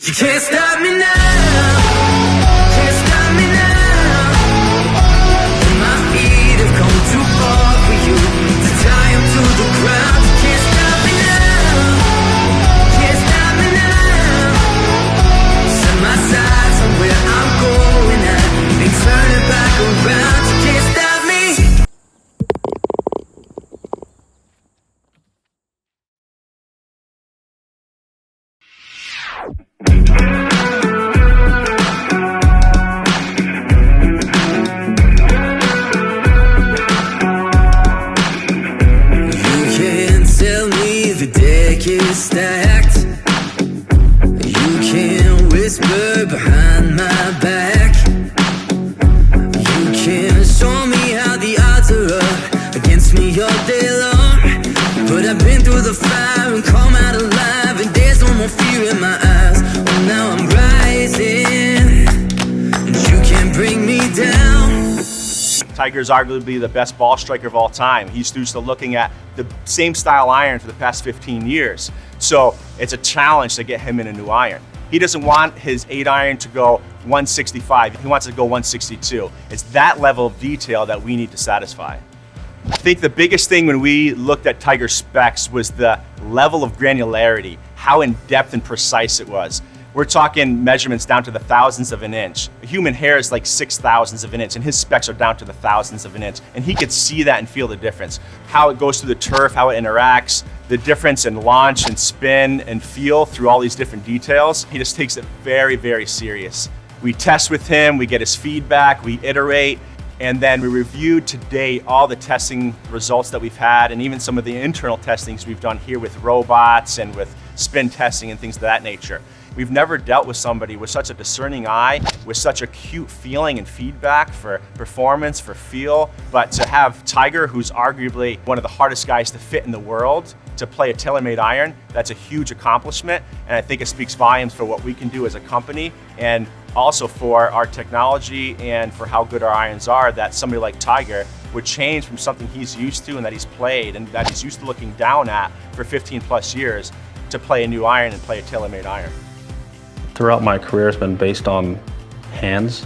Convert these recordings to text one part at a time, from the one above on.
You can't stop me now. Can't stop me now. My feet have come too far for you to tie them to the ground. You can't stop me now. Can't stop me now. Set my sights on where I'm going at and turn it back around. You can't stop me. Stacked. You can whisper behind my back. You can show me how the odds are up against me all day long. But I've been through the fire and come out alive, and there's no more fear in my eyes. Oh, now I'm rising, and you can't bring me down. Tiger's arguably the best ball striker of all time. He's used to looking at the same style iron for the past 15 years. So it's a challenge to get him in a new iron. He doesn't want his 8 iron to go 165. He wants it to go 162. It's that level of detail that we need to satisfy. I think the biggest thing when we looked at Tiger's specs was the level of granularity, how in depth and precise it was. We're talking measurements down to the thousandths of an inch. A human hair is like 6,000ths of an inch, and his specs are down to the thousandths of an inch. And he could see that and feel the difference. How it goes through the turf, how it interacts, the difference in launch and spin and feel through all these different details. He just takes it very, very serious. We test with him, we get his feedback, we iterate, and then we reviewed today all the testing results that we've had, and even some of the internal testings we've done here with robots and with spin testing and things of that nature. We've never dealt with somebody with such a discerning eye, with such acute feeling and feedback for performance, for feel. But to have Tiger, who's arguably one of the hardest guys to fit in the world, to play a TaylorMade iron, that's a huge accomplishment. And I think it speaks volumes for what we can do as a company, and also for our technology and for how good our irons are, that somebody like Tiger would change from something he's used to and that he's played and that he's used to looking down at for 15 plus years to play a new iron and play a TaylorMade iron. Throughout my career, it's been based on hands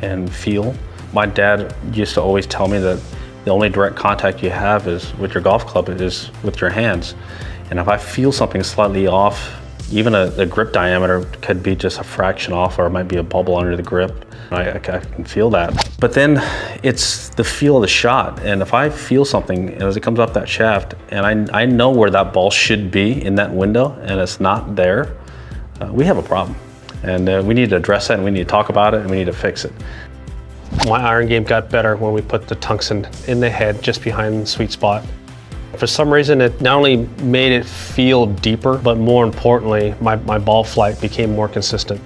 and feel. My dad used to always tell me that the only direct contact you have is with your golf club, is with your hands. And if I feel something slightly off, even a grip diameter could be just a fraction off, or it might be a bubble under the grip. I can feel that. But then it's the feel of the shot. And if I feel something as it comes off that shaft, and I know where that ball should be in that window, and it's not there, we have a problem. And we need to address that, and we need to talk about it, and we need to fix it. My iron game got better when we put the tungsten in the head just behind the sweet spot. For some reason, it not only made it feel deeper, but more importantly, my ball flight became more consistent.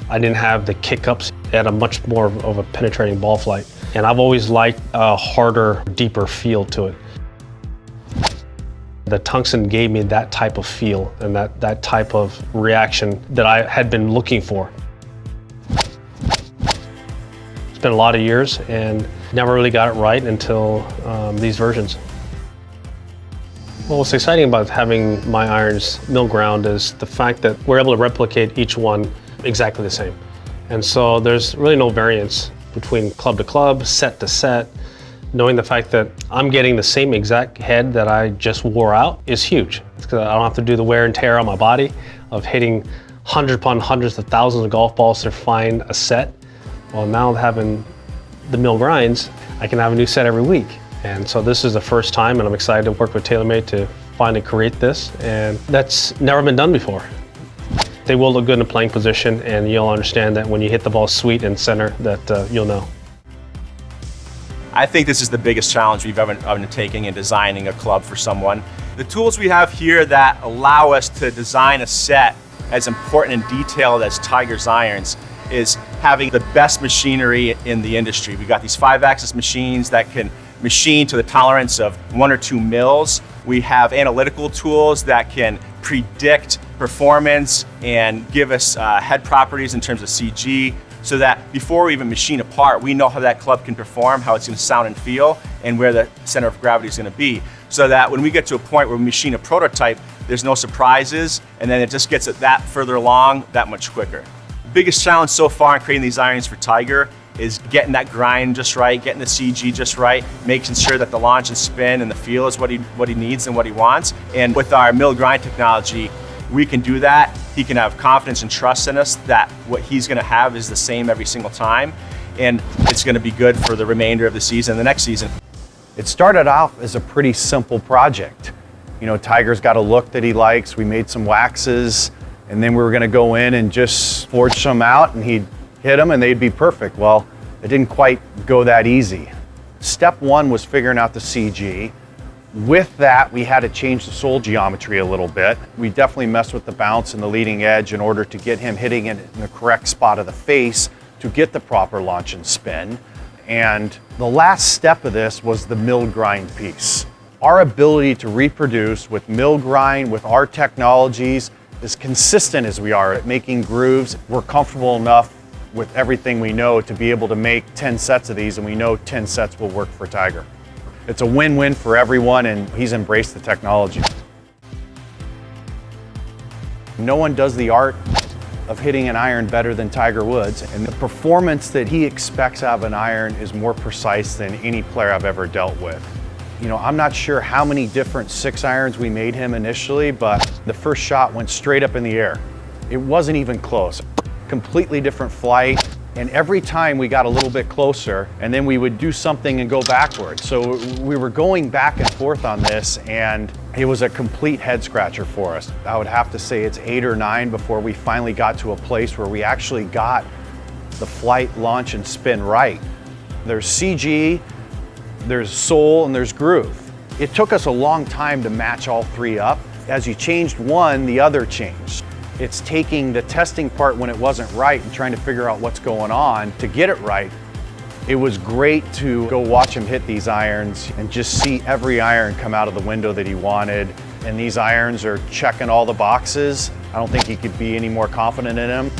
I didn't have the kick-ups. It had a much more of a penetrating ball flight. And I've always liked a harder, deeper feel to it. The tungsten gave me that type of feel and that type of reaction that I had been looking for. It's been a lot of years and never really got it right until these versions. Well, what's exciting about having my irons mill ground is the fact that we're able to replicate each one exactly the same. And so there's really no variance between club to club, set to set. Knowing the fact that I'm getting the same exact head that I just wore out is huge. It's because I don't have to do the wear and tear on my body of hitting hundreds upon hundreds of thousands of golf balls to find a set. Well, now having the mill grinds, I can have a new set every week. And so this is the first time, and I'm excited to work with TaylorMade to finally create this, and that's never been done before. They will look good in a playing position, and you'll understand that when you hit the ball sweet in center, that you'll know. I think this is the biggest challenge we've ever undertaken in designing a club for someone. The tools we have here that allow us to design a set as important and detailed as Tiger's irons is having the best machinery in the industry. We've got these 5-axis machines that can machine to the tolerance of 1 or 2 mils. We have analytical tools that can predict performance and give us head properties in terms of CG, so that before we even machine a part, we know how that club can perform, how it's going to sound and feel, and where the center of gravity is going to be. So that when we get to a point where we machine a prototype, there's no surprises, and then it just gets it that further along that much quicker. The biggest challenge so far in creating these irons for Tiger is getting that grind just right, getting the CG just right, making sure that the launch and spin and the feel is what he needs and what he wants. And with our mill grind technology, we can do that. He can have confidence and trust in us that what he's gonna have is the same every single time, and it's gonna be good for the remainder of the season and the next season. It started off as a pretty simple project. You know, Tiger's got a look that he likes. We made some waxes, and then we were gonna go in and just forge some out, and he'd hit them and they'd be perfect. Well, it didn't quite go that easy. Step one was figuring out the CG. With that, we had to change the sole geometry a little bit. We definitely messed with the bounce and the leading edge in order to get him hitting it in the correct spot of the face to get the proper launch and spin. And the last step of this was the mill grind piece. Our ability to reproduce with mill grind, with our technologies, as consistent as we are at making grooves, we're comfortable enough with everything we know to be able to make 10 sets of these, and we know 10 sets will work for Tiger. It's a win-win for everyone, and he's embraced the technology. No one does the art of hitting an iron better than Tiger Woods, and the performance that he expects out of an iron is more precise than any player I've ever dealt with. You know, I'm not sure how many different 6 irons we made him initially, but the first shot went straight up in the air. It wasn't even close. Completely different flight, and every time we got a little bit closer, and then we would do something and go backwards. So we were going back and forth on this, and it was a complete head scratcher for us. I would have to say it's 8 or 9 before we finally got to a place where we actually got the flight, launch, and spin right. There's CG, there's soul, and there's groove. It took us a long time to match all 3 up. As you changed one, the other changed. It's taking the testing part when it wasn't right and trying to figure out what's going on to get it right. It was great to go watch him hit these irons and just see every iron come out of the window that he wanted. And these irons are checking all the boxes. I don't think he could be any more confident in them.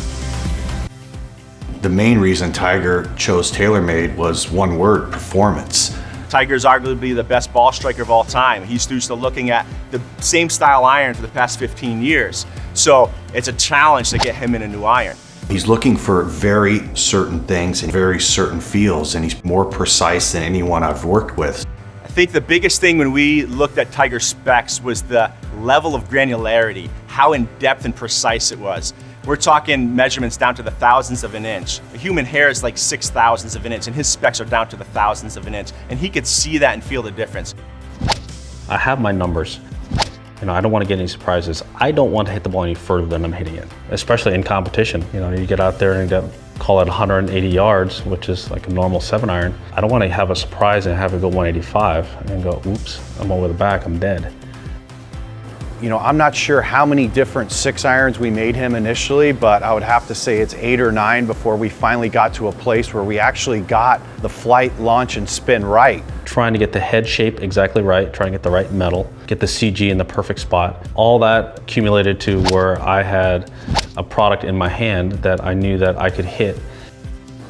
The main reason Tiger chose TaylorMade was one word: performance. Tiger's arguably the best ball striker of all time. He's used to looking at the same style iron for the past 15 years. So it's a challenge to get him in a new iron. He's looking for very certain things and very certain feels, and he's more precise than anyone I've worked with. I think the biggest thing when we looked at Tiger's specs was the level of granularity, how in depth and precise it was. We're talking measurements down to the thousandths of an inch. A human hair is like 6 thousandths of an inch, and his specs are down to the thousandths of an inch. And he could see that and feel the difference. I have my numbers. You know, I don't want to get any surprises. I don't want to hit the ball any further than I'm hitting it, especially in competition. You know, you get out there and call it 180 yards, which is like a normal 7-iron. I don't want to have a surprise and have it go 185 and go, oops, I'm over the back, I'm dead. You know, I'm not sure how many different 6 irons we made him initially, but I would have to say it's 8 or 9 before we finally got to a place where we actually got the flight, launch, and spin right. Trying to get the head shape exactly right, trying to get the right metal, get the CG in the perfect spot. All that accumulated to where I had a product in my hand that I knew that I could hit.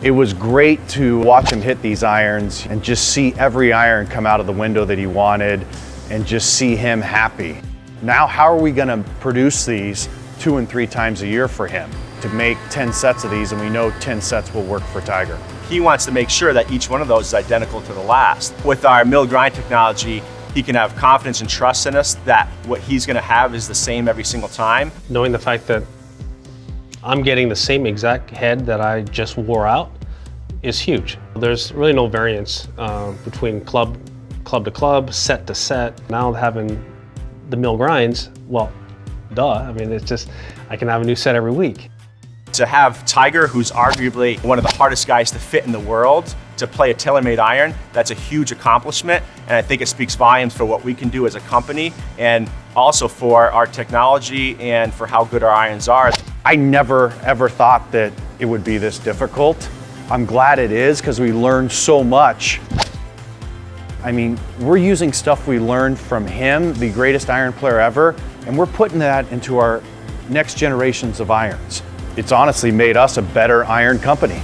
It was great to watch him hit these irons and just see every iron come out of the window that he wanted and just see him happy. Now, how are we going to produce these 2 and 3 times a year for him to make 10 sets of these, and we know 10 sets will work for Tiger? He wants to make sure that each one of those is identical to the last. With our mill grind technology, he can have confidence and trust in us that what he's going to have is the same every single time. Knowing the fact that I'm getting the same exact head that I just wore out is huge. There's really no variance between club to club, set to set. Now having the mill grinds, well, duh. I mean, it's just, I can have a new set every week. To have Tiger, who's arguably one of the hardest guys to fit in the world, to play a TaylorMade iron, that's a huge accomplishment. And I think it speaks volumes for what we can do as a company, and also for our technology and for how good our irons are. I never ever thought that it would be this difficult. I'm glad it is, because we learned so much. I mean, we're using stuff we learned from him, the greatest iron player ever, and we're putting that into our next generations of irons. It's honestly made us a better iron company.